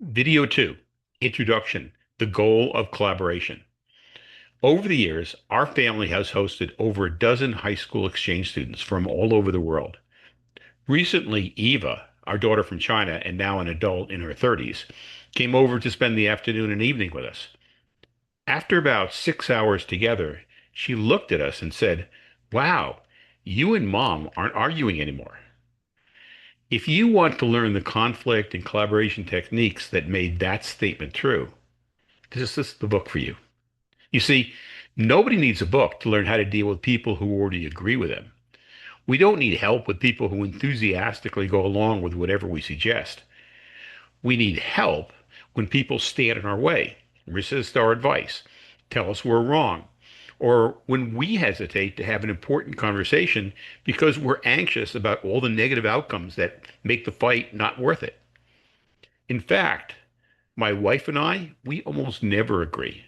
Video 2, Introduction, the Goal of Collaboration. Over the years, our family has hosted over a dozen high school exchange students from all over the world. Recently, Eva, our daughter from China and now an adult in her 30s, came over to spend the afternoon and evening with us. After about 6 hours together, she looked at us and said, "Wow, you and mom aren't arguing anymore." If you want to learn the conflict and collaboration techniques that made that statement true, this is the book for you. You see, nobody needs a book to learn how to deal with people who already agree with them. We don't need help with people who enthusiastically go along with whatever we suggest. We need help when people stand in our way, resist our advice, tell us we're wrong, or when we hesitate to have an important conversation because we're anxious about all the negative outcomes that make the fight not worth it. In fact, my wife and we almost never agree.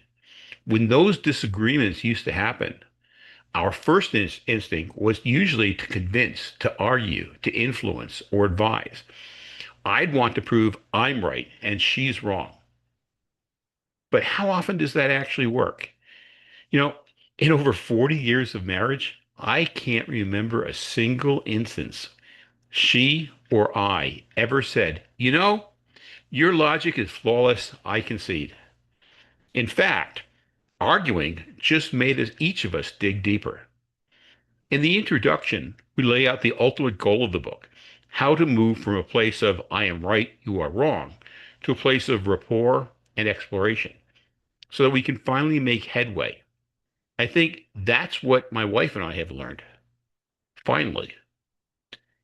When those disagreements used to happen, our first instinct was usually to convince, to argue, to influence, or advise. I'd want to prove I'm right and she's wrong. But how often does that actually work? You know, in over 40 years of marriage, I can't remember a single instance she or I ever said, your logic is flawless, I concede. In fact, arguing just made each of us dig deeper. In the introduction, we lay out the ultimate goal of the book, how to move from a place of I am right, you are wrong, to a place of rapport and exploration, so that we can finally make headway. I think that's what my wife and I have learned. Finally.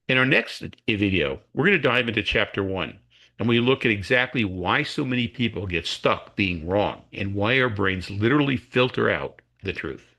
In our next video, we're going to dive into chapter 1, and we look at exactly why so many people get stuck being wrong and why our brains literally filter out the truth.